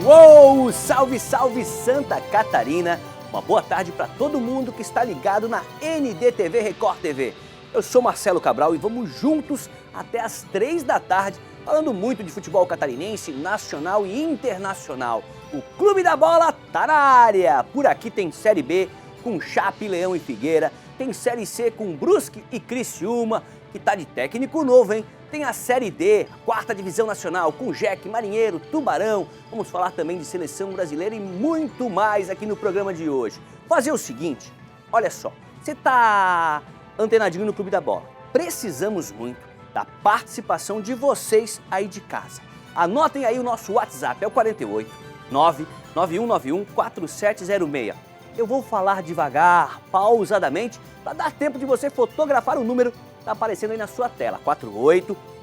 Uou! Salve, salve Santa Catarina! Uma boa tarde para todo mundo que está ligado na NDTV Record TV. Eu sou Marcelo Cabral e vamos juntos até as 3 da tarde, falando muito de futebol catarinense, nacional e internacional. O Clube da Bola tá na área! Por aqui tem Série B com Chape, Leão e Figueira, tem Série C com Brusque e Criciúma, que tá de técnico novo, hein? Tem a Série D, quarta divisão nacional, com Jack, Marinheiro, Tubarão. Vamos falar também de seleção brasileira e muito mais aqui no programa de hoje. Fazer o seguinte, olha só, você tá antenadinho no Clube da Bola. Precisamos muito da participação de vocês aí de casa. Anotem aí o nosso WhatsApp, é o 48 99191 4706. Eu vou falar devagar, pausadamente, para dar tempo de você fotografar o número. Está aparecendo aí na sua tela,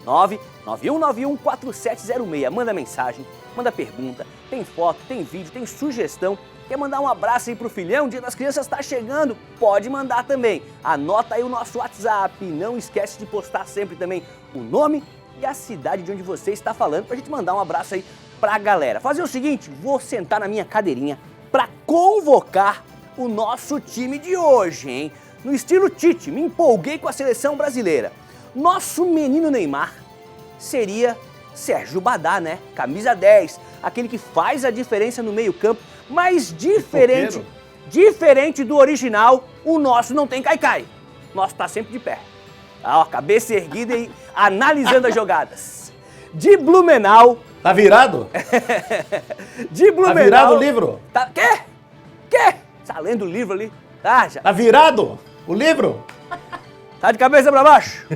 489-9191-4706. Manda mensagem, manda pergunta, tem foto, tem vídeo, tem sugestão. Quer mandar um abraço aí pro filhão? O Dia das Crianças está chegando, pode mandar também. Anota aí o nosso WhatsApp, não esquece de postar sempre também o nome e a cidade de onde você está falando, pra gente mandar um abraço aí pra galera. Fazer o seguinte, vou sentar na minha cadeirinha para convocar o nosso time de hoje, hein? No estilo Tite, me empolguei com a seleção brasileira. Nosso menino Neymar seria Sérgio Badá, né? Camisa 10, aquele que faz a diferença no meio-campo, mas diferente do original, o nosso não tem caicai. Nosso tá sempre de pé. Ó, cabeça erguida e analisando as jogadas. De Blumenau. Tá virado? De Blumenau. Tá virado o livro? Tá... Quê? Tá lendo o livro ali? Tá, já. Tá virado o livro? Tá de cabeça pra baixo?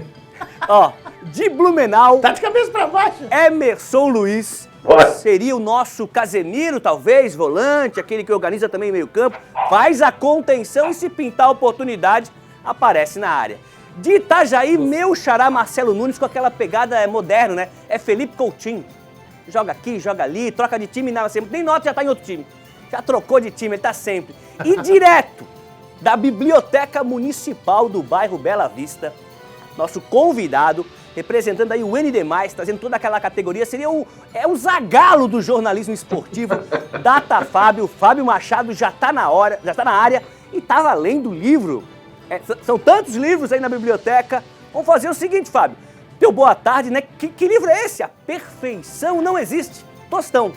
Ó, de Blumenau. Tá de cabeça pra baixo? Emerson Luiz. Seria o nosso Casemiro, talvez, volante, aquele que organiza também o meio-campo. Faz a contenção e se pintar a oportunidade, aparece na área. De Itajaí, meu xará Marcelo Nunes com aquela pegada moderna, né? É Felipe Coutinho. Joga aqui, joga ali, troca de time, nem nota, já tá em outro time. Já trocou de time, ele tá sempre. E direto da Biblioteca Municipal do bairro Bela Vista, nosso convidado, representando aí o ND+, trazendo toda aquela categoria, seria o Zagallo do jornalismo esportivo, Data Fábio. Fábio Machado já tá na área e tava lendo o livro. São tantos livros aí na biblioteca. Vamos fazer o seguinte, Fábio. Teu boa tarde, né? Que livro é esse? A Perfeição Não Existe. Tostão.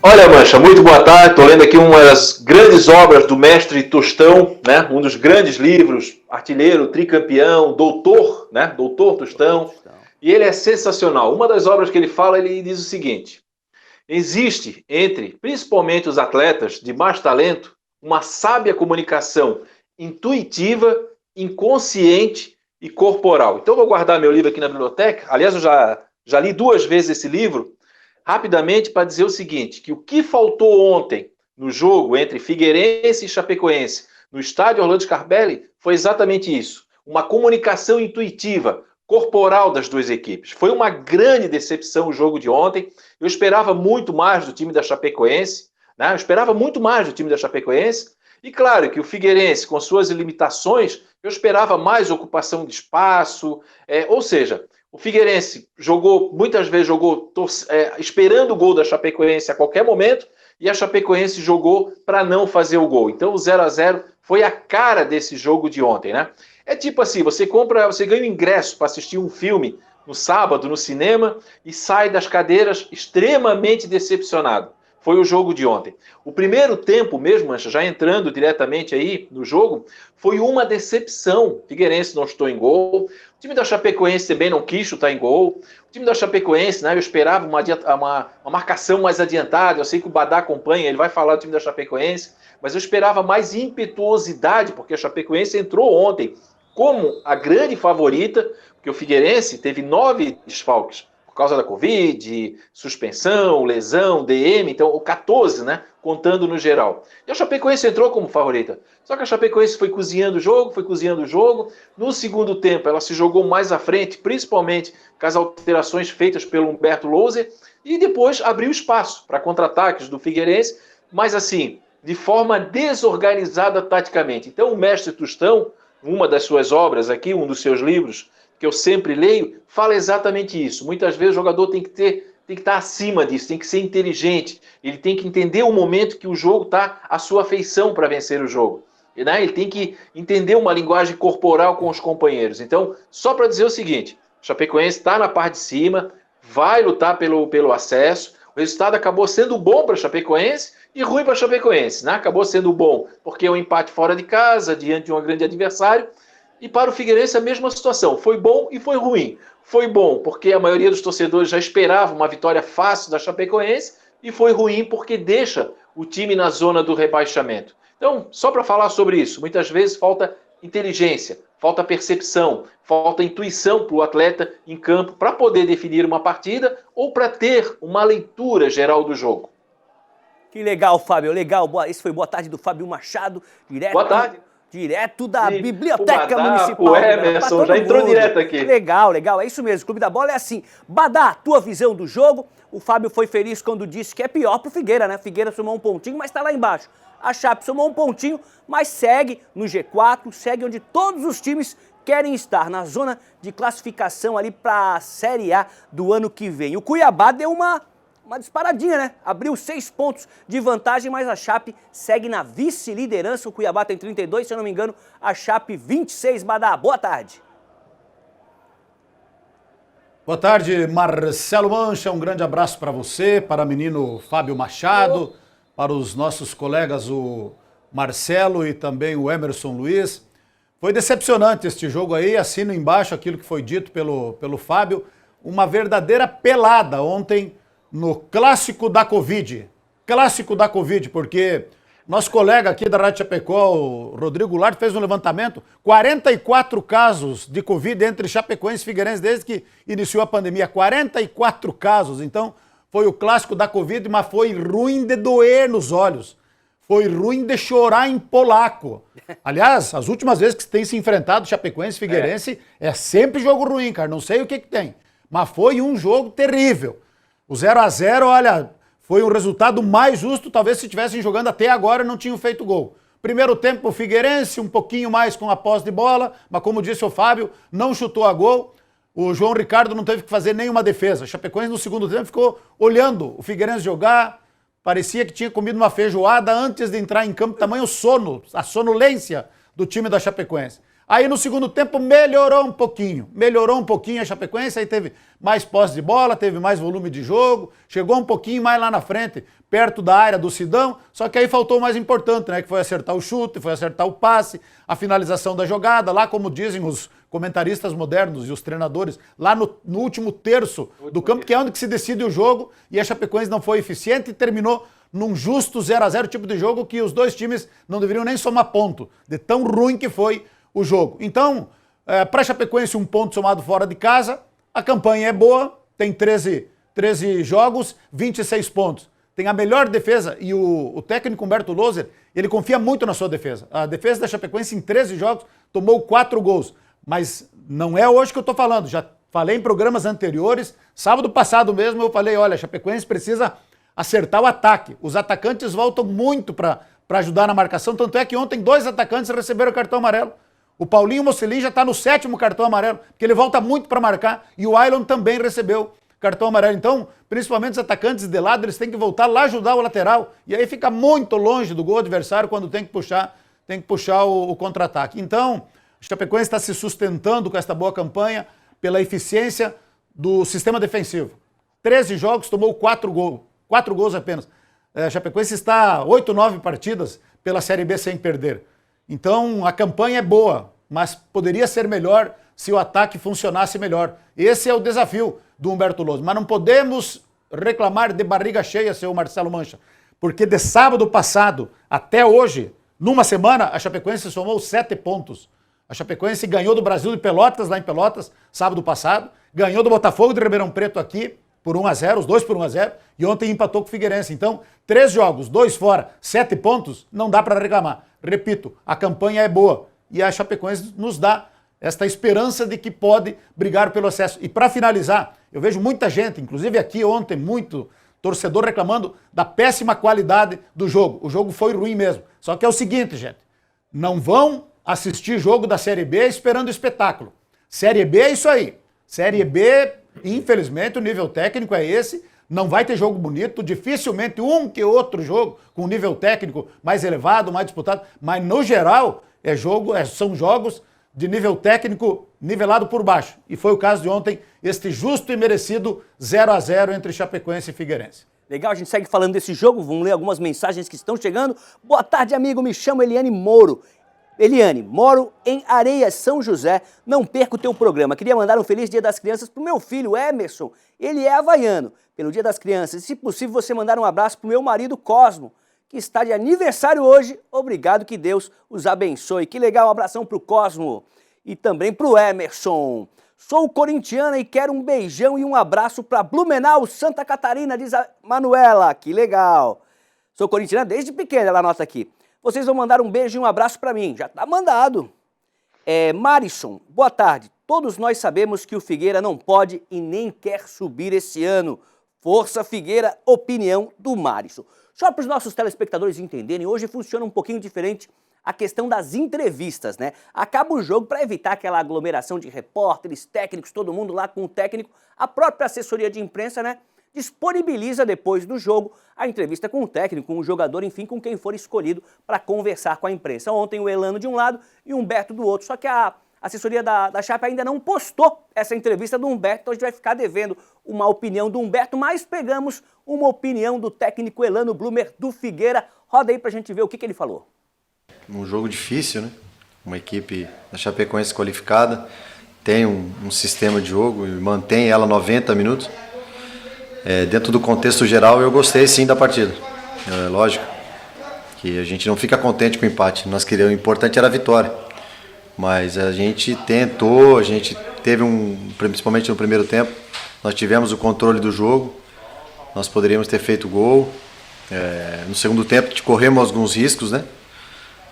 Olha, Mancha, muito boa tarde. Estou lendo aqui uma das grandes obras do mestre Tostão, né? Um dos grandes livros, artilheiro, tricampeão, doutor, né? Doutor Tostão. E ele é sensacional. Uma das obras que ele fala, ele diz o seguinte: existe entre, principalmente os atletas de mais talento, uma sábia comunicação intuitiva, inconsciente e corporal. Então eu vou guardar meu livro aqui na biblioteca. Aliás, eu já li 2 vezes esse livro. Rapidamente para dizer o seguinte, que o que faltou ontem no jogo entre Figueirense e Chapecoense, no estádio Orlando Scarpelli, foi exatamente isso. Uma comunicação intuitiva, corporal das 2 equipes. Foi uma grande decepção o jogo de ontem. Eu esperava muito mais do time da Chapecoense, né? E claro que o Figueirense, com suas limitações, eu esperava mais ocupação de espaço, ou seja... O Figueirense muitas vezes jogou esperando o gol da Chapecoense a qualquer momento, e a Chapecoense jogou para não fazer o gol. Então o 0-0 foi a cara desse jogo de ontem, né? É tipo assim, você ganha um ingresso para assistir um filme no sábado no cinema e sai das cadeiras extremamente decepcionado. Foi o jogo de ontem. O primeiro tempo mesmo, Mancha, já entrando diretamente aí no jogo, foi uma decepção. O Figueirense não chutou em gol. O time da Chapecoense também não quis chutar em gol. O time da Chapecoense, né, eu esperava uma marcação mais adiantada. Eu sei que o Badá acompanha, ele vai falar do time da Chapecoense, mas eu esperava mais impetuosidade, porque a Chapecoense entrou ontem como a grande favorita, porque o Figueirense teve 9 desfalques. Por causa da Covid, suspensão, lesão, DM, então o 14, né? Contando no geral. E a Chapecoense entrou como favorita. Só que a Chapecoense foi cozinhando o jogo. No segundo tempo, ela se jogou mais à frente, principalmente com as alterações feitas pelo Humberto Louser, e depois abriu espaço para contra-ataques do Figueirense, mas assim, de forma desorganizada taticamente. Então o mestre Tostão, uma das suas obras aqui, um dos seus livros, que eu sempre leio, fala exatamente isso. Muitas vezes o jogador tem que ter tem que estar acima disso, tem que ser inteligente, ele tem que entender o momento que o jogo está à sua feição para vencer o jogo. Né? Ele tem que entender uma linguagem corporal com os companheiros. Então, só para dizer o seguinte, o Chapecoense está na parte de cima, vai lutar pelo acesso, o resultado acabou sendo bom para o Chapecoense e ruim para o Chapecoense. Né? Acabou sendo bom porque é um empate fora de casa, diante de um grande adversário, e para o Figueirense a mesma situação, foi bom e foi ruim. Foi bom porque a maioria dos torcedores já esperava uma vitória fácil da Chapecoense, e foi ruim porque deixa o time na zona do rebaixamento. Então, só para falar sobre isso, muitas vezes falta inteligência, falta percepção, falta intuição para o atleta em campo para poder definir uma partida ou para ter uma leitura geral do jogo. Que legal, Fábio, legal. Esse foi Boa Tarde do Fábio Machado, Boa tarde. Direto da E Biblioteca o Badá, Municipal. O Emerson já entrou direto aqui. Legal, legal, é isso mesmo. Clube da Bola é assim. Badá, tua visão do jogo. O Fábio foi feliz quando disse que é pior pro Figueira, né? Figueira somou um pontinho, mas tá lá embaixo. A Chape somou um pontinho, mas segue no G4, segue onde todos os times querem estar, na zona de classificação ali para a Série A do ano que vem. O Cuiabá deu uma disparadinha, né? Abriu 6 pontos de vantagem, mas a Chape segue na vice-liderança. O Cuiabá tem 32, se eu não me engano, a Chape 26. Badá, boa tarde. Boa tarde, Marcelo Mancha. Um grande abraço para você, para o menino Fábio Machado, para os nossos colegas, o Marcelo e também o Emerson Luiz. Foi decepcionante este jogo aí, assino embaixo aquilo que foi dito pelo Fábio. Uma verdadeira pelada ontem no Clássico da Covid. Clássico da Covid, porque nosso colega aqui da Rádio Chapecó, o Rodrigo Goulart, fez um levantamento, 44 casos de Covid entre Chapecoense e Figueirense desde que iniciou a pandemia. 44 casos, então foi o Clássico da Covid, mas foi ruim de doer nos olhos. Foi ruim de chorar em polaco. Aliás, as últimas vezes que tem se enfrentado Chapecoense e Figueirense é sempre jogo ruim, cara. Não sei o que tem. Mas foi um jogo terrível. O 0-0, olha, foi um resultado mais justo. Talvez se estivessem jogando até agora não tinham feito gol. Primeiro tempo o Figueirense, um pouquinho mais com a posse de bola, mas como disse o Fábio, não chutou a gol. O João Ricardo não teve que fazer nenhuma defesa. O Chapecoense no segundo tempo ficou olhando o Figueirense jogar. Parecia que tinha comido uma feijoada antes de entrar em campo, tamanho sono, a sonolência do time da Chapecoense. Aí no segundo tempo melhorou um pouquinho a Chapecoense, aí teve mais posse de bola, teve mais volume de jogo, chegou um pouquinho mais lá na frente, perto da área do Sidão, só que aí faltou o mais importante, né, que foi acertar o chute, foi acertar o passe, a finalização da jogada, lá como dizem os comentaristas modernos e os treinadores, lá no último terço do campo, que é onde que se decide o jogo, e a Chapecoense não foi eficiente e terminou num justo 0-0, tipo de jogo que os dois times não deveriam nem somar ponto, de tão ruim que foi o jogo. Então, para a Chapecoense, um ponto somado fora de casa, a campanha é boa, tem 13 jogos, 26 pontos. Tem a melhor defesa e o técnico Humberto Loser, ele confia muito na sua defesa. A defesa da Chapecoense em 13 jogos tomou 4 gols. Mas não é hoje que eu estou falando, já falei em programas anteriores, sábado passado mesmo eu falei, olha, a Chapecoense precisa acertar o ataque. Os atacantes voltam muito para ajudar na marcação, tanto é que ontem 2 atacantes receberam cartão amarelo. O Paulinho Mocelin já está no 7º cartão amarelo, porque ele volta muito para marcar, e o Ailon também recebeu cartão amarelo. Então, principalmente os atacantes de lado, eles têm que voltar lá ajudar o lateral, e aí fica muito longe do gol adversário quando tem que puxar o contra-ataque. Então, o Chapecoense está se sustentando com esta boa campanha pela eficiência do sistema defensivo. 13 jogos, tomou 4 gols apenas. A Chapecoense está 8, 9 partidas pela Série B sem perder. Então, a campanha é boa, mas poderia ser melhor se o ataque funcionasse melhor. Esse é o desafio do Humberto Loso. Mas não podemos reclamar de barriga cheia, seu Marcelo Mancha, porque de sábado passado até hoje, numa semana, a Chapecoense somou 7 pontos. A Chapecoense ganhou do Brasil de Pelotas, lá em Pelotas, sábado passado, ganhou do Botafogo de Ribeirão Preto aqui, por 1-0, os dois por 1-0, e ontem empatou com o Figueirense. Então, 3 jogos, 2 fora, 7 pontos, não dá para reclamar. Repito, a campanha é boa e a Chapecoense nos dá esta esperança de que pode brigar pelo acesso. E para finalizar, eu vejo muita gente, inclusive aqui ontem, muito torcedor reclamando da péssima qualidade do jogo. O jogo foi ruim mesmo. Só que é o seguinte, gente, não vão assistir jogo da Série B esperando espetáculo. Série B é isso aí. Série B, infelizmente, o nível técnico é esse. Não vai ter jogo bonito, dificilmente um que outro jogo com nível técnico mais elevado, mais disputado, mas no geral são jogos de nível técnico nivelado por baixo. E foi o caso de ontem, este justo e merecido 0-0 entre Chapecoense e Figueirense. Legal, a gente segue falando desse jogo, vamos ler algumas mensagens que estão chegando. Boa tarde, amigo, me chamo Eliane Moro. Eliane, moro em Areias, São José, não perco o teu programa. Queria mandar um feliz Dia das Crianças pro meu filho, Emerson. Ele é havaiano, pelo Dia das Crianças. E, se possível, você mandar um abraço pro meu marido, Cosmo, que está de aniversário hoje. Obrigado, que Deus os abençoe. Que legal, um abração pro Cosmo e também pro Emerson. Sou corintiana e quero um beijão e um abraço para Blumenau, Santa Catarina, diz a Manuela. Que legal. Sou corintiana desde pequena, ela anota aqui. Vocês vão mandar um beijo e um abraço para mim. Já tá mandado. Marisson, boa tarde. Todos nós sabemos que o Figueira não pode e nem quer subir esse ano. Força Figueira, opinião do Marisson. Só para os nossos telespectadores entenderem, hoje funciona um pouquinho diferente a questão das entrevistas, né? Acaba o jogo, para evitar aquela aglomeração de repórteres, técnicos, todo mundo lá com o técnico, a própria assessoria de imprensa, né, disponibiliza depois do jogo a entrevista com o técnico, com o jogador, enfim, com quem for escolhido para conversar com a imprensa. Ontem o Elano de um lado e o Humberto do outro, só que a assessoria da Chape ainda não postou essa entrevista do Humberto, então a gente vai ficar devendo uma opinião do Humberto, mas pegamos uma opinião do técnico Elano Blumer do Figueira. Roda aí pra gente ver o que ele falou. Um jogo difícil, né? Uma equipe da Chapecoense qualificada, tem um sistema de jogo e mantém ela 90 minutos. Dentro do contexto geral, eu gostei sim da partida. Lógico que a gente não fica contente com o empate. O importante era a vitória. Mas a gente tentou, a gente teve principalmente no primeiro tempo, nós tivemos o controle do jogo, nós poderíamos ter feito gol. No segundo tempo corremos alguns riscos, né?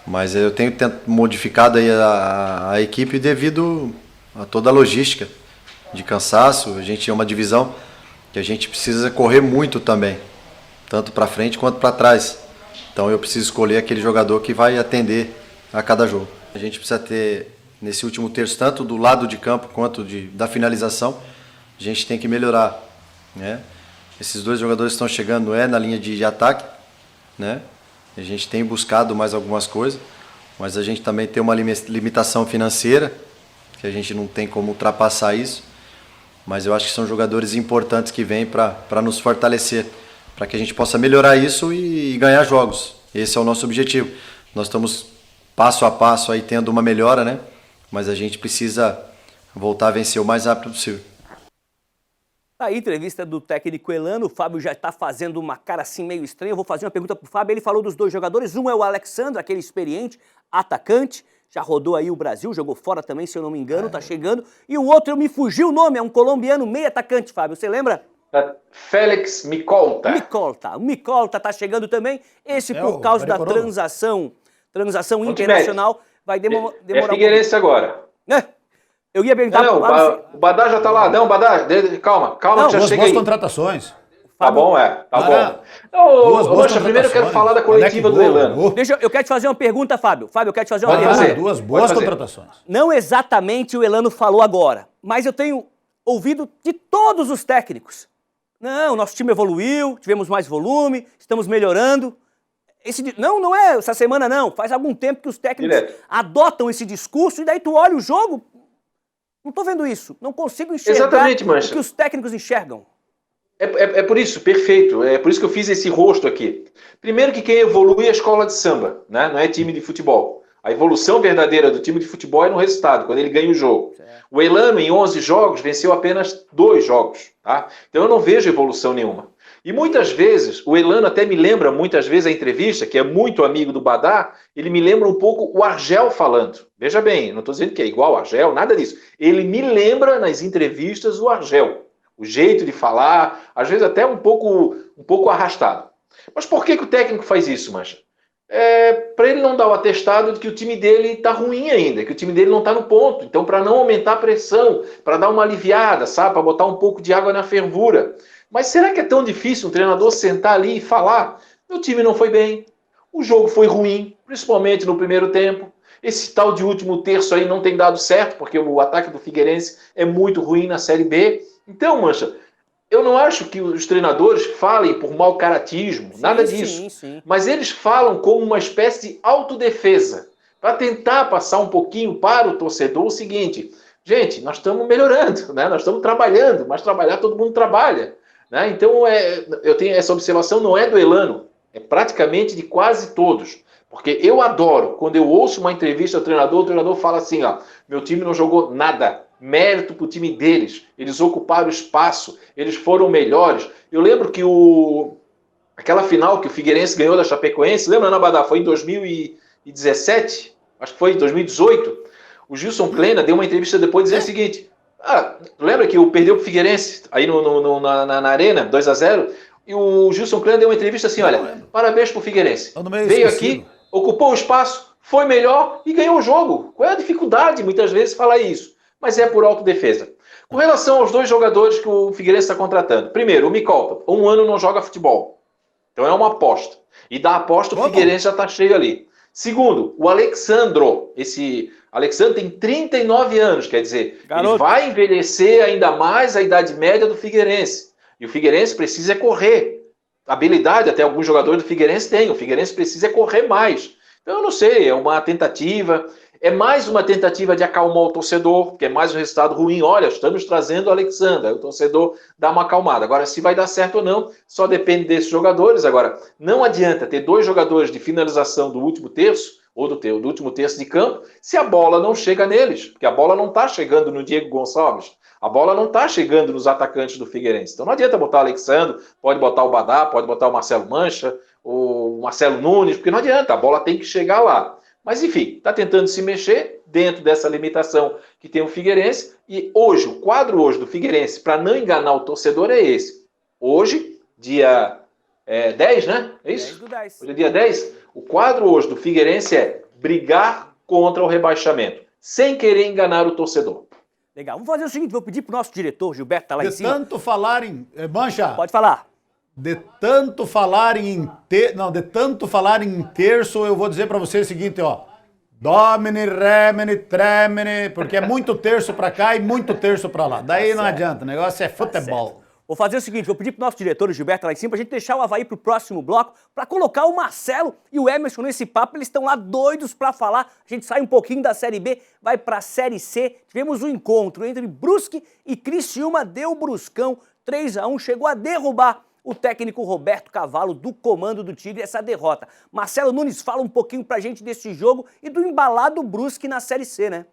Mas eu tenho modificado aí a equipe devido a toda a logística de cansaço. A gente é uma divisão que a gente precisa correr muito também, tanto para frente quanto para trás. Então eu preciso escolher aquele jogador que vai atender a cada jogo. A gente precisa ter, nesse último terço, tanto do lado de campo quanto da finalização, a gente tem que melhorar, né? Esses dois jogadores estão chegando na linha de ataque, né? A gente tem buscado mais algumas coisas, mas a gente também tem uma limitação financeira, que a gente não tem como ultrapassar isso. Mas eu acho que são jogadores importantes que vêm para nos fortalecer, para que a gente possa melhorar isso e ganhar jogos. Esse é o nosso objetivo. Nós estamos passo a passo aí tendo uma melhora, né? Mas a gente precisa voltar a vencer o mais rápido possível. Aí, entrevista do técnico Elano, o Fábio já está fazendo uma cara assim meio estranha. Eu vou fazer uma pergunta para o Fábio. Ele falou dos dois jogadores. Um é o Alexandre, aquele experiente, atacante. Já rodou aí o Brasil, jogou fora também, se eu não me engano, tá chegando. E o outro, me fugiu o nome, é um colombiano meio atacante, Fábio. Você lembra? Félix Micolta. O Micolta tá chegando também. Esse, por causa da transação internacional, vai demorar um Figueirense agora. Eu ia perguntar pro Fábio. O Badá já tá lá. Não, Badá, calma, não, que já chega aí. Boas contratações. Tá bom, bom. Mancha, primeiro eu quero falar da coletiva do Elano. Eu quero te fazer uma pergunta, Fábio. Eu quero te fazer uma pergunta. Duas boas contratações. Não exatamente o Elano falou agora, mas eu tenho ouvido de todos os técnicos. Não, nosso time evoluiu, tivemos mais volume, estamos melhorando. Não é essa semana não, faz algum tempo que os técnicos adotam esse discurso e daí tu olha o jogo, não tô vendo isso, não consigo enxergar o que os técnicos enxergam. É por isso, perfeito, é por isso que eu fiz esse rosto aqui. Primeiro que quem evolui é a escola de samba, né? Não é time de futebol. A evolução verdadeira do time de futebol é no resultado, quando ele ganha o jogo. O Elano, em 11 jogos, venceu apenas 2 jogos. Tá? Então eu não vejo evolução nenhuma. E muitas vezes, o Elano até me lembra, muitas vezes, a entrevista, que é muito amigo do Badá, ele me lembra um pouco o Argel falando. Veja bem, não estou dizendo que é igual ao Argel, nada disso. Ele me lembra, nas entrevistas, o Argel. O jeito de falar, às vezes até um pouco arrastado. Mas por que o técnico faz isso, Mancha? Para ele não dar o atestado de que o time dele está ruim ainda, que o time dele não está no ponto. Então, para não aumentar a pressão, para dar uma aliviada, sabe? Para botar um pouco de água na fervura. Mas será que é tão difícil um treinador sentar ali e falar? Meu time não foi bem, o jogo foi ruim, principalmente no primeiro tempo. Esse tal de último terço aí não tem dado certo, porque o ataque do Figueirense é muito ruim na Série B. Então, Mancha, eu não acho que os treinadores falem por mau caratismo, nada disso. Sim. Mas eles falam como uma espécie de autodefesa, para tentar passar um pouquinho para o torcedor o seguinte: gente, nós estamos melhorando, né? Nós estamos trabalhando, mas trabalhar todo mundo trabalha. Né? Então, eu tenho essa observação, não é do Elano, é praticamente de quase todos. Porque eu adoro, quando eu ouço uma entrevista ao treinador, o treinador fala assim, ó, meu time não jogou nada, mérito para o time deles, eles ocuparam espaço, eles foram melhores. Eu lembro que aquela final que o Figueirense ganhou da Chapecoense, lembra, Ana Badá? Foi em 2017, acho que foi em 2018, o Gilson Kleina deu uma entrevista depois dizendo o seguinte, lembra que perdeu para o Figueirense aí na Arena, 2-0, e o Gilson Kleina deu uma entrevista assim, olha, parabéns para o Figueirense, veio aqui, ocupou o espaço, foi melhor e ganhou o jogo. Qual é a dificuldade, muitas vezes, falar isso? Mas é por autodefesa. Com relação aos dois jogadores que o Figueirense está contratando. Primeiro, o Micolta, 1 ano não joga futebol. Então é uma aposta. E da aposta o Figueirense já está cheio ali. Segundo, o Alexandro. Esse Alexandro tem 39 anos, quer dizer, ele vai envelhecer ainda mais a idade média do Figueirense. E o Figueirense precisa correr. Habilidade, até alguns jogadores do Figueirense têm. O Figueirense precisa correr mais. Então eu não sei, é uma tentativa. É mais uma tentativa de acalmar o torcedor, porque é mais um resultado ruim. Olha, estamos trazendo o Alexandre. Aí o torcedor dá uma acalmada. Agora, se vai dar certo ou não, só depende desses jogadores. Agora, não adianta ter 2 jogadores de finalização do último terço, ou do último terço de campo, se a bola não chega neles. Porque a bola não está chegando no Diego Gonçalves. A bola não está chegando nos atacantes do Figueirense. Então não adianta botar o Alexandre, pode botar o Badá, pode botar o Marcelo Mancha, o Marcelo Nunes, porque não adianta, a bola tem que chegar lá. Mas enfim, está tentando se mexer dentro dessa limitação que tem o Figueirense. E hoje, o quadro hoje do Figueirense, para não enganar o torcedor, é esse. Hoje, dia 10, né? É isso? 10. Hoje é dia 10. O quadro hoje do Figueirense é brigar contra o rebaixamento, sem querer enganar o torcedor. Legal. Vamos fazer o seguinte, vou pedir pro nosso diretor, Gilberto, tá lá em cima. De tanto falar em... Mancha. Pode falar. De tanto falar em terço, eu vou dizer para você o seguinte, ó. Domine, remine, tremine, porque é muito terço para cá e muito terço para lá. Daí não adianta, o negócio é futebol. Vou fazer o seguinte, vou pedir pro nosso diretor, o Gilberto, lá em cima, pra gente deixar o Avaí pro próximo bloco, pra colocar o Marcelo e o Emerson nesse papo. Eles estão lá doidos pra falar. A gente sai um pouquinho da Série B, vai pra Série C. Tivemos um encontro entre Brusque e Criciúma, deu Bruscão, 3-1, chegou a derrubar o técnico Roberto Cavalo do comando do Tigre, essa derrota. Marcelo Nunes, fala um pouquinho pra gente desse jogo e do embalado Brusque na Série C, né?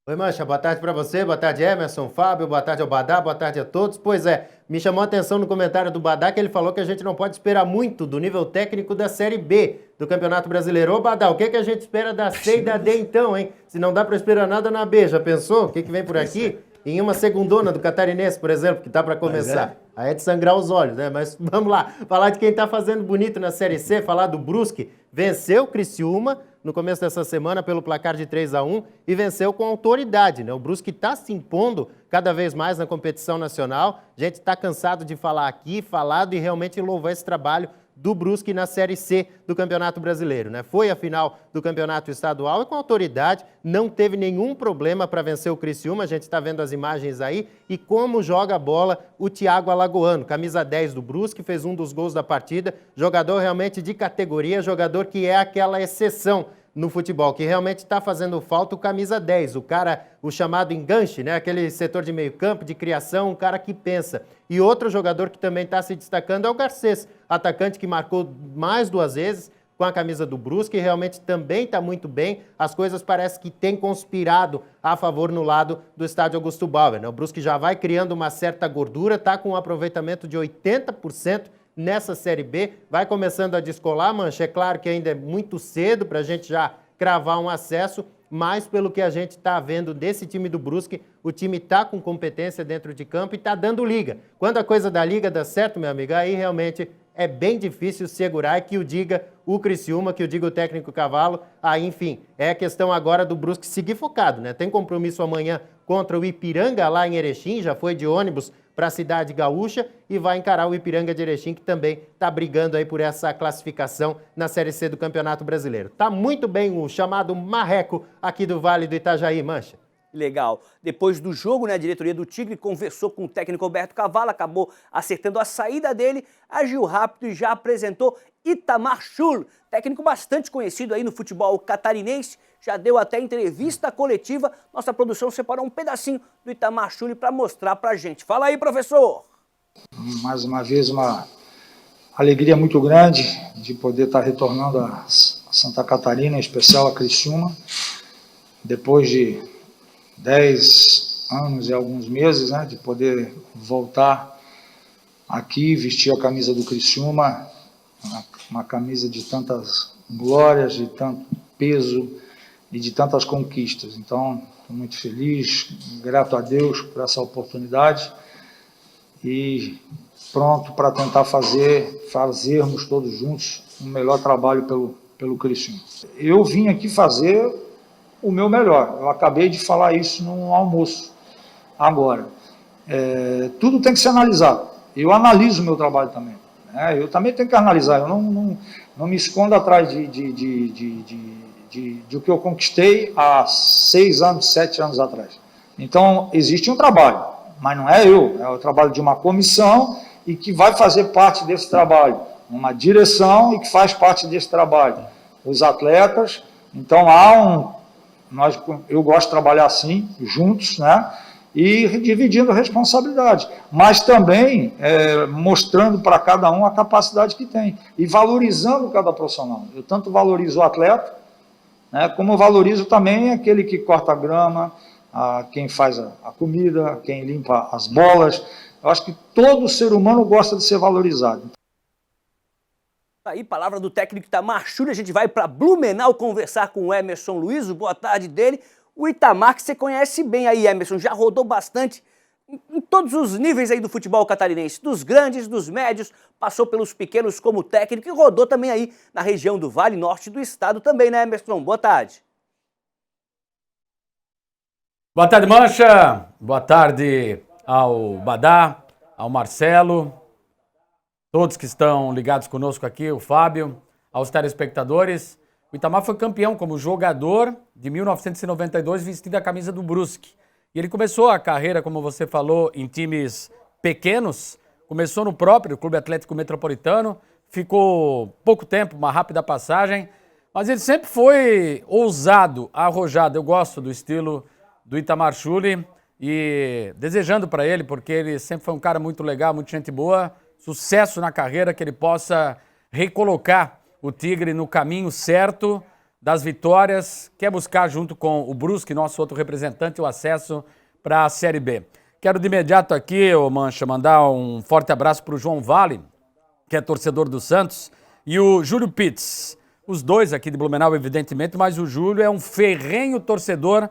Oi, Mancha, boa tarde para você, boa tarde Emerson, Fábio, boa tarde ao Badá, boa tarde a todos. Pois é, me chamou a atenção no comentário do Badá que ele falou que a gente não pode esperar muito do nível técnico da Série B do Campeonato Brasileiro. Ô Badá, o que a gente espera da C e da D então, hein? Se não dá para esperar nada na B, já pensou? O que vem por aqui? Em uma segundona do Catarinense, por exemplo, que tá para começar. Aí é de sangrar os olhos, né? Mas vamos lá, falar de quem tá fazendo bonito na Série C, falar do Brusque. Venceu o Criciúma no começo dessa semana pelo placar de 3-1 e venceu com autoridade, né? O Brusque está se impondo cada vez mais na competição nacional. A gente está cansado de falar aqui, falado e realmente louvar esse trabalho do Brusque na Série C do Campeonato Brasileiro, né? Foi a final do Campeonato Estadual e com autoridade, não teve nenhum problema para vencer o Criciúma, a gente está vendo as imagens aí, e como joga a bola o Thiago Alagoano, camisa 10 do Brusque, fez um dos gols da partida, jogador realmente de categoria, jogador que é aquela exceção no futebol, que realmente está fazendo falta o camisa 10, o cara, o chamado enganche, né? Aquele setor de meio campo, de criação, um cara que pensa. E outro jogador que também está se destacando é o Garcês, atacante que marcou mais 2 vezes com a camisa do Brusque, e realmente também está muito bem. As coisas parecem que têm conspirado a favor no lado do estádio Augusto Bauer, né? O Brusque já vai criando uma certa gordura, está com um aproveitamento de 80%, nessa Série B, vai começando a descolar, Mancha, é claro que ainda é muito cedo para a gente já cravar um acesso, mas pelo que a gente está vendo desse time do Brusque, o time está com competência dentro de campo e está dando liga. Quando a coisa da liga dá certo, meu amigo, aí realmente é bem difícil segurar, que o diga o Criciúma, que o diga o técnico Cavalo, aí enfim, é questão agora do Brusque seguir focado, né? Tem compromisso amanhã contra o Ipiranga lá em Erechim, já foi de ônibus para a cidade gaúcha e vai encarar o Ipiranga de Erechim, que também está brigando aí por essa classificação na Série C do Campeonato Brasileiro. Tá muito bem o chamado marreco aqui do Vale do Itajaí, Mancha. Legal. Depois do jogo, né, a diretoria do Tigre conversou com o técnico Roberto Cavalo, acabou acertando a saída dele, agiu rápido e já apresentou Itamar Schul, técnico bastante conhecido aí no futebol catarinense, já deu até entrevista coletiva. Nossa produção separou um pedacinho do Itamar Schul para mostrar pra gente. Fala aí, professor! Mais uma vez, uma alegria muito grande de poder estar retornando a Santa Catarina, em especial a Criciúma, depois de 10 anos e alguns meses, né, de poder voltar aqui, vestir a camisa do Criciúma, uma camisa de tantas glórias, de tanto peso e de tantas conquistas. Então, estou muito feliz, grato a Deus por essa oportunidade e pronto para tentar fazermos todos juntos um melhor trabalho pelo Criciúma. Eu vim aqui fazer o meu melhor. Eu acabei de falar isso no almoço agora. Tudo tem que ser analisado. Eu analiso o meu trabalho também. Eu também tenho que analisar. Eu não me escondo atrás de o que eu conquistei há 6 anos, 7 anos atrás. Então, existe um trabalho, mas não é eu. É o trabalho de uma comissão e que vai fazer parte desse trabalho. Uma direção e que faz parte desse trabalho. Os atletas. Então, eu gosto de trabalhar assim, juntos, né? E dividindo a responsabilidade, mas também mostrando para cada um a capacidade que tem e valorizando cada profissional. Eu tanto valorizo o atleta, né, como eu valorizo também aquele que corta a grama, quem faz a comida, quem limpa as bolas. Eu acho que todo ser humano gosta de ser valorizado. Aí, palavra do técnico Itamar Schul, a gente vai para Blumenau conversar com o Emerson Luiz, o boa tarde dele. O Itamar, que você conhece bem aí, Emerson, já rodou bastante em todos os níveis aí do futebol catarinense, dos grandes, dos médios, passou pelos pequenos como técnico e rodou também aí na região do Vale Norte do estado também, né, Emerson? Boa tarde. Boa tarde, Mancha. Boa tarde ao Badá, ao Marcelo, todos que estão ligados conosco aqui, o Fábio, aos telespectadores. O Itamar foi campeão como jogador de 1992, vestindo a camisa do Brusque. E ele começou a carreira, como você falou, em times pequenos. Começou no próprio Clube Atlético Metropolitano, ficou pouco tempo, uma rápida passagem, mas ele sempre foi ousado, arrojado. Eu gosto do estilo do Itamar Schul e desejando para ele, porque ele sempre foi um cara muito legal, muito gente boa, sucesso na carreira, que ele possa recolocar o Tigre no caminho certo das vitórias, quer buscar junto com o Brusque, nosso outro representante, o acesso para a Série B. Quero de imediato aqui, ô Mancha, mandar um forte abraço para o João Vale, que é torcedor do Santos, e o Júlio Pitts, os dois aqui de Blumenau, evidentemente, mas o Júlio é um ferrenho torcedor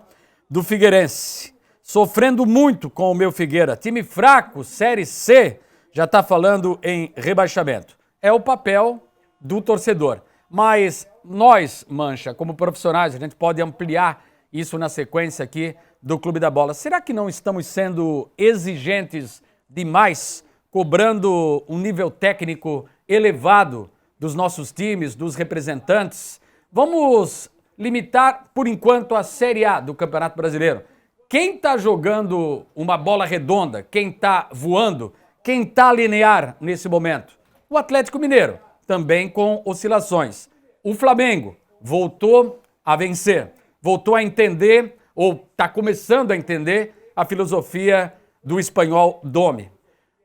do Figueirense, sofrendo muito com o meu Figueira. Time fraco, Série C, já está falando em rebaixamento. É o papel do torcedor. Mas nós, Mancha, como profissionais, a gente pode ampliar isso na sequência aqui do Clube da Bola. Será que não estamos sendo exigentes demais, cobrando um nível técnico elevado dos nossos times, dos representantes? Vamos limitar, por enquanto, a Série A do Campeonato Brasileiro. Quem está jogando uma bola redonda? Quem está voando? Quem está linear nesse momento? O Atlético Mineiro, também com oscilações. O Flamengo voltou a vencer, voltou a entender, ou está começando a entender, a filosofia do espanhol Domi.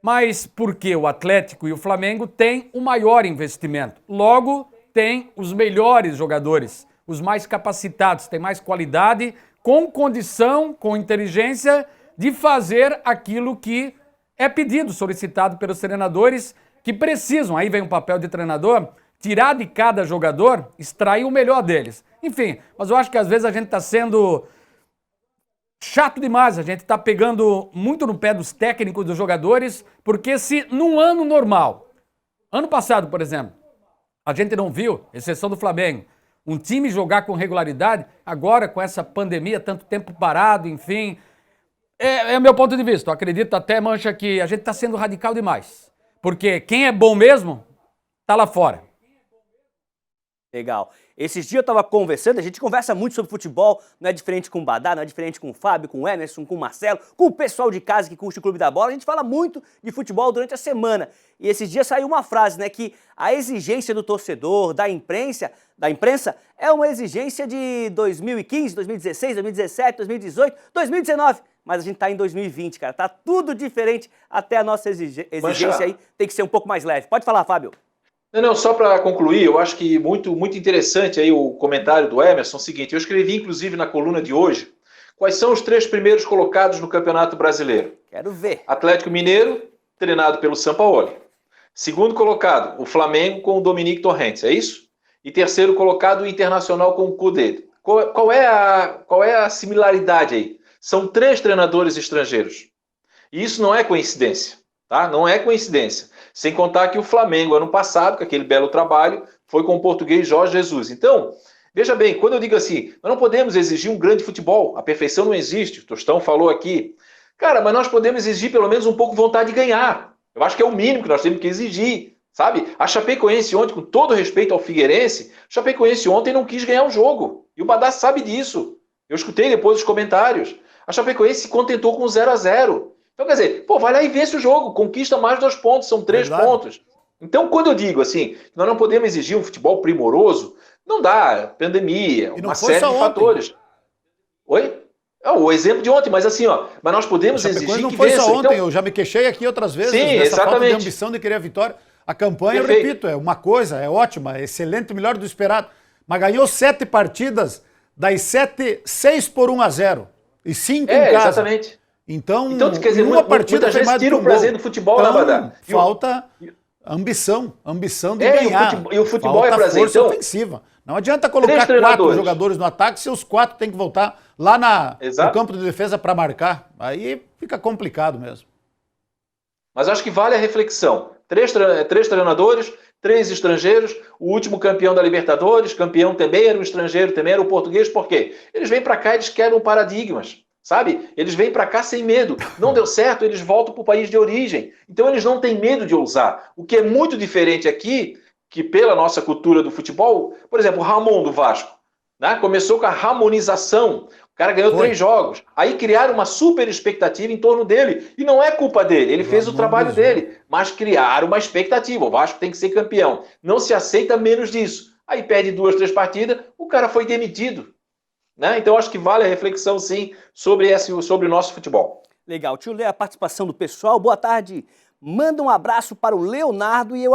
Mas porque o Atlético e o Flamengo têm o maior investimento. Logo, têm os melhores jogadores, os mais capacitados, têm mais qualidade, com condição, com inteligência de fazer aquilo que é pedido, solicitado pelos treinadores, que precisam, aí vem o papel de treinador, tirar de cada jogador, extrair o melhor deles. Enfim, mas eu acho que às vezes a gente está sendo chato demais, a gente está pegando muito no pé dos técnicos, dos jogadores, porque se num ano normal, ano passado, por exemplo, a gente não viu, exceção do Flamengo, um time jogar com regularidade, agora com essa pandemia, tanto tempo parado, enfim, é o meu ponto de vista. Eu acredito até, Mancha, que a gente está sendo radical demais. Porque quem é bom mesmo, está lá fora. Legal. Esses dias eu estava conversando, a gente conversa muito sobre futebol, não é diferente com o Badá, não é diferente com o Fábio, com o Emerson, com o Marcelo, com o pessoal de casa que curte o Clube da Bola, a gente fala muito de futebol durante a semana. E esses dias saiu uma frase, né, que a exigência do torcedor, da imprensa é uma exigência de 2015, 2016, 2017, 2018, 2019. Mas a gente tá em 2020, cara, tá tudo diferente, até a nossa exigência aí tem que ser um pouco mais leve. Pode falar, Fábio. Não, só para concluir, eu acho que muito interessante aí o comentário do Emerson. É o seguinte, eu escrevi inclusive na coluna de hoje quais são os 3 primeiros colocados no Campeonato Brasileiro. Quero ver. Atlético Mineiro, treinado pelo Sampaoli. Segundo colocado, o Flamengo com o Dominique Torrentes, é isso? E terceiro colocado, o Internacional com o Cudê. Qual é a similaridade aí? São 3 treinadores estrangeiros. E isso não é coincidência, tá? Não é coincidência. Sem contar que o Flamengo, ano passado, com aquele belo trabalho, foi com o português Jorge Jesus. Então, veja bem, quando eu digo assim, nós não podemos exigir um grande futebol, a perfeição não existe, o Tostão falou aqui. Cara, mas nós podemos exigir pelo menos um pouco de vontade de ganhar. Eu acho que é o mínimo que nós temos que exigir, sabe? A Chapecoense ontem, com todo respeito ao Figueirense, a Chapecoense ontem não quis ganhar o jogo. E o Badá sabe disso. Eu escutei depois os comentários. A Chapecoense se contentou com 0-0. Então, quer dizer, vai lá e vence o jogo, conquista mais 2 pontos, são 3 pontos. Então, quando eu digo assim, que nós não podemos exigir um futebol primoroso, não dá, pandemia, uma série de fatores. Oi? O exemplo de ontem, mas assim, mas nós podemos exigir que não foi vença. só ontem, então, eu já me queixei aqui outras vezes sim, dessa falta de exatamente. ambição de querer a vitória. A campanha, Perfeito. eu repito, é uma coisa, é ótima, é excelente, melhor do esperado. Mas ganhou 7 partidas, das 7, 6 por 1-0 e 5 em casa. Exatamente. Então quer dizer, uma partida muitas vezes tira o prazer do futebol, então, né, Badá? Falta ambição de ganhar. E o futebol falta é prazer. força Então, ofensiva. Não adianta colocar 4 jogadores no ataque se os 4 têm que voltar lá no campo de defesa para marcar. Aí fica complicado mesmo. Mas acho que vale a reflexão. 3 treinadores, 3 estrangeiros, o último campeão da Libertadores, campeão também era um estrangeiro, também era o português. Por quê? Eles vêm para cá e eles quebram paradigmas. Sabe? Eles vêm para cá sem medo. Não deu certo, eles voltam para o país de origem. Então eles não têm medo de ousar. O que é muito diferente aqui, que pela nossa cultura do futebol, por exemplo, o Ramon do Vasco, né? Começou com a harmonização. O cara ganhou 3 jogos. Aí criaram uma super expectativa em torno dele. E não é culpa dele, ele fez o trabalho dele. Mas criaram uma expectativa. O Vasco tem que ser campeão. Não se aceita menos disso. Aí perde 2, 3 partidas, o cara foi demitido. Né? Então acho que vale a reflexão sim sobre o nosso futebol. Legal, deixa eu ler a participação do pessoal. Boa tarde, manda um abraço para o Leonardo e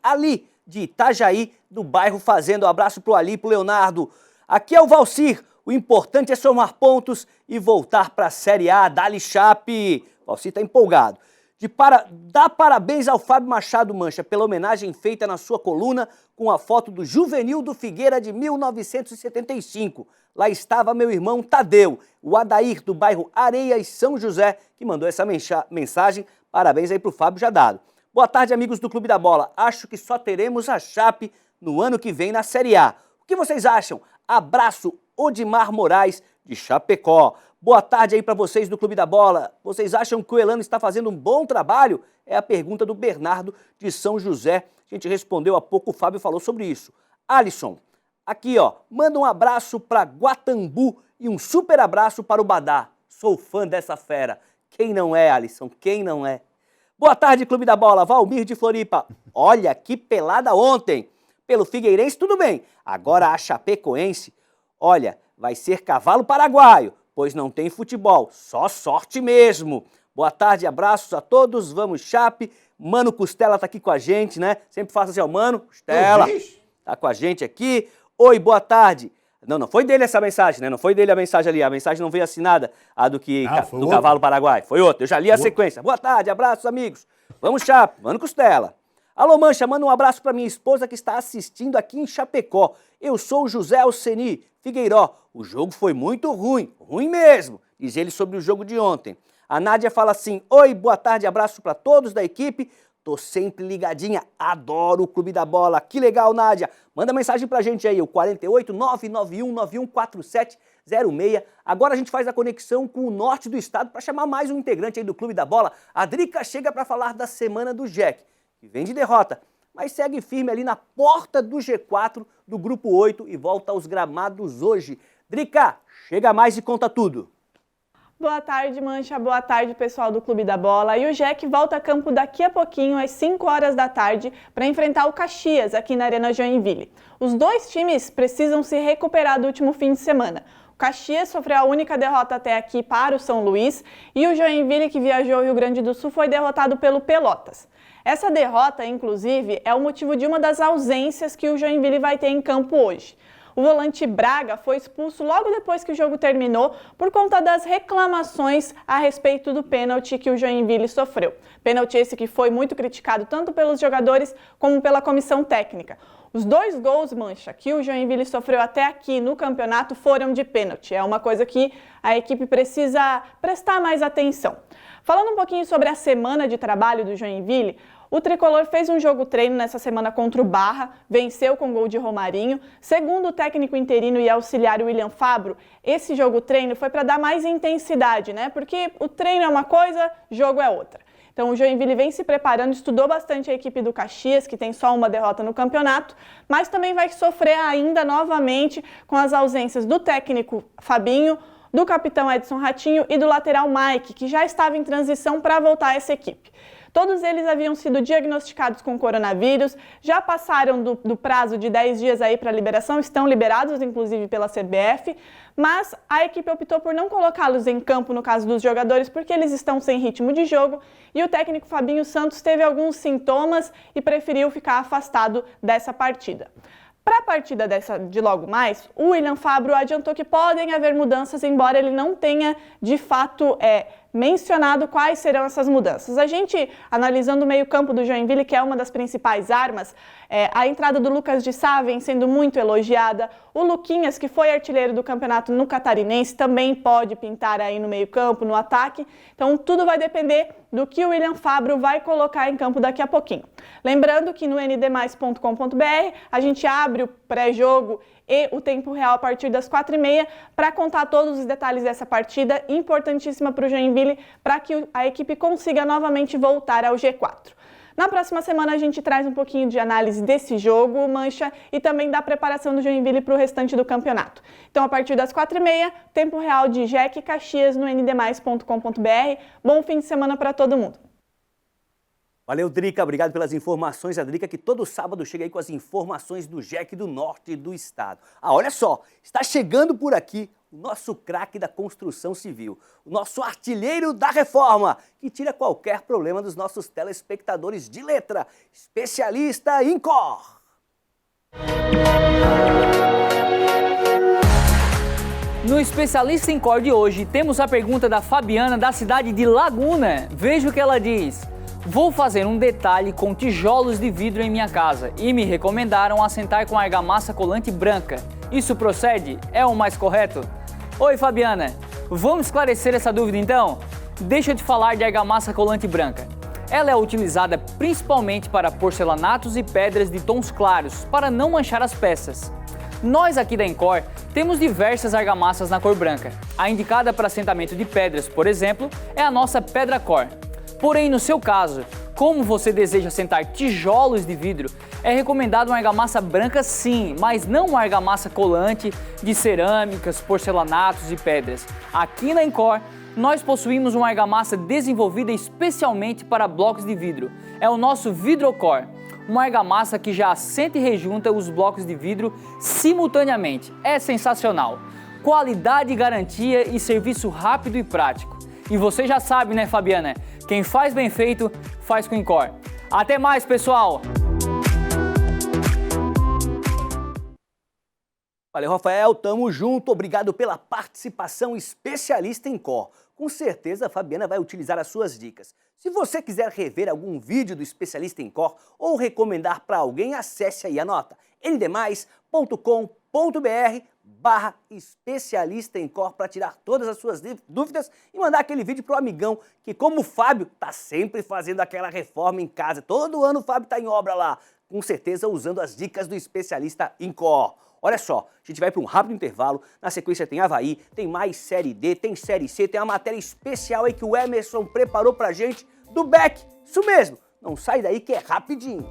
Ali de Itajaí, do bairro Fazenda. Um abraço para o Ali e para o Leonardo. Aqui é o Valcir, o importante é somar pontos e voltar para a Série A. Dali Chape, o Valcir está empolgado. Dá parabéns ao Fábio Machado Mancha pela homenagem feita na sua coluna com a foto do Juvenil do Figueira de 1975. Lá estava meu irmão Tadeu, o Adair do bairro Areias São José, que mandou essa mensagem. Parabéns aí para o Fábio já dado. Boa tarde, amigos do Clube da Bola. Acho que só teremos a Chape no ano que vem na Série A. O que vocês acham? Abraço, Odimar Moraes, de Chapecó. Boa tarde aí para vocês do Clube da Bola. Vocês acham que o Elano está fazendo um bom trabalho? É a pergunta do Bernardo de São José. A gente respondeu há pouco, o Fábio falou sobre isso. Alisson, aqui manda um abraço para Guatambu e um super abraço para o Badá. Sou fã dessa fera. Quem não é, Alisson? Quem não é? Boa tarde, Clube da Bola. Valmir de Floripa. Olha que pelada ontem. Pelo Figueirense, tudo bem. Agora a Chapecoense, olha, vai ser cavalo paraguaio, pois não tem futebol, só sorte mesmo. Boa tarde, abraços a todos, vamos Chape. Mano Costela tá aqui com a gente, né? Sempre faço assim, Mano Costela, tá com a gente aqui. Oi, boa tarde. Não foi dele essa mensagem, né? Não foi dele a mensagem ali, a mensagem não veio assinada, a do cavalo paraguaio. Foi outro, eu já li a sequência. Boa tarde, abraços, amigos. Vamos Chape, Mano Costela. Alô, Mancha, manda um abraço para minha esposa que está assistindo aqui em Chapecó. Eu sou o José Alceni Figueiró. O jogo foi muito ruim, ruim mesmo, diz ele sobre o jogo de ontem. A Nádia fala assim, oi, boa tarde, abraço para todos da equipe. Tô sempre ligadinha, adoro o Clube da Bola. Que legal, Nádia. Manda mensagem pra gente aí, o 48 991 914706. Agora a gente faz a conexão com o norte do estado para chamar mais um integrante aí do Clube da Bola. A Drica chega para falar da semana do Jack, que vem de derrota, mas segue firme ali na porta do G4 do Grupo 8 e volta aos gramados hoje. Drica, chega mais e conta tudo. Boa tarde, Mancha. Boa tarde, pessoal do Clube da Bola. E o Jack volta a campo daqui a pouquinho, às 5 horas da tarde, para enfrentar o Caxias aqui na Arena Joinville. Os dois times precisam se recuperar do último fim de semana. O Caxias sofreu a única derrota até aqui para o São Luís e o Joinville, que viajou ao Rio Grande do Sul, foi derrotado pelo Pelotas. Essa derrota, inclusive, é o motivo de uma das ausências que o Joinville vai ter em campo hoje. O volante Braga foi expulso logo depois que o jogo terminou por conta das reclamações a respeito do pênalti que o Joinville sofreu. Pênalti esse que foi muito criticado tanto pelos jogadores como pela comissão técnica. Os 2 gols, Mancha, que o Joinville sofreu até aqui no campeonato foram de pênalti. É uma coisa que a equipe precisa prestar mais atenção. Falando um pouquinho sobre a semana de trabalho do Joinville, o tricolor fez um jogo-treino nessa semana contra o Barra, venceu com gol de Romarinho. Segundo o técnico interino e auxiliar William Fabro, esse jogo-treino foi para dar mais intensidade, né? Porque o treino é uma coisa, jogo é outra. Então o Joinville vem se preparando, estudou bastante a equipe do Caxias, que tem só uma derrota no campeonato, mas também vai sofrer ainda novamente com as ausências do técnico Fabinho, do capitão Edson Ratinho e do lateral Mike, que já estava em transição para voltar a essa equipe. Todos eles haviam sido diagnosticados com coronavírus, já passaram do prazo de 10 dias aí para liberação, estão liberados inclusive pela CBF, mas a equipe optou por não colocá-los em campo no caso dos jogadores porque eles estão sem ritmo de jogo e o técnico Fabinho Santos teve alguns sintomas e preferiu ficar afastado dessa partida. Para a partida de logo mais, o William Fabro adiantou que podem haver mudanças, embora ele não tenha de fato mencionado quais serão essas mudanças. A gente, analisando o meio-campo do Joinville, que é uma das principais armas, a entrada do Lucas de Sá vem sendo muito elogiada. O Luquinhas, que foi artilheiro do campeonato no Catarinense, também pode pintar aí no meio-campo, no ataque. Então, tudo vai depender do que o William Fabro vai colocar em campo daqui a pouquinho. Lembrando que no ndmais.com.br a gente abre o pré-jogo e o tempo real a partir das 4h30 para contar todos os detalhes dessa partida importantíssima para o Joinville, para que a equipe consiga novamente voltar ao G4. Na próxima semana a gente traz um pouquinho de análise desse jogo, Mancha, e também da preparação do Joinville para o restante do campeonato. Então, a partir das 4h30, tempo real de Jack e Caxias no ndmais.com.br. Bom fim de semana para todo mundo. Valeu, Drica, obrigado pelas informações. A Drica que todo sábado chega aí com as informações do Jack do norte do estado. Olha só, está chegando por aqui o nosso craque da construção civil, o nosso artilheiro da reforma, que tira qualquer problema dos nossos telespectadores de letra, especialista Incor. No Especialista Incor de hoje, temos a pergunta da Fabiana, da cidade de Laguna. Veja o que ela diz. Vou fazer um detalhe com tijolos de vidro em minha casa e me recomendaram assentar com argamassa colante branca. Isso procede? É o mais correto? Oi, Fabiana. Vamos esclarecer essa dúvida então? Deixa eu te falar de argamassa colante branca. Ela é utilizada principalmente para porcelanatos e pedras de tons claros, para não manchar as peças. Nós aqui da Incor temos diversas argamassas na cor branca. A indicada para assentamento de pedras, por exemplo, é a nossa Pedra Cor. Porém, no seu caso, como você deseja assentar tijolos de vidro, é recomendado uma argamassa branca sim, mas não uma argamassa colante de cerâmicas, porcelanatos e pedras. Aqui na Incor, nós possuímos uma argamassa desenvolvida especialmente para blocos de vidro. É o nosso Vidrocor, uma argamassa que já assenta e rejunta os blocos de vidro simultaneamente. É sensacional. Qualidade, garantia e serviço rápido e prático. E você já sabe, né, Fabiana? Quem faz bem feito, faz com Incor. Até mais, pessoal! Valeu, Rafael, tamo junto, obrigado pela participação especialista em Incor. Com certeza a Fabiana vai utilizar as suas dicas. Se você quiser rever algum vídeo do especialista em Incor ou recomendar para alguém, acesse aí a nota ndmais.com.br/especialista em Incor para tirar todas as suas dúvidas e mandar aquele vídeo pro amigão que, como o Fábio, tá sempre fazendo aquela reforma em casa. Todo ano o Fábio tá em obra lá, com certeza usando as dicas do especialista Incor. Olha só, a gente vai para um rápido intervalo, na sequência tem Avaí, tem mais Série D, tem Série C, tem uma matéria especial aí que o Emerson preparou pra gente do Beck. Isso mesmo, não sai daí que é rapidinho.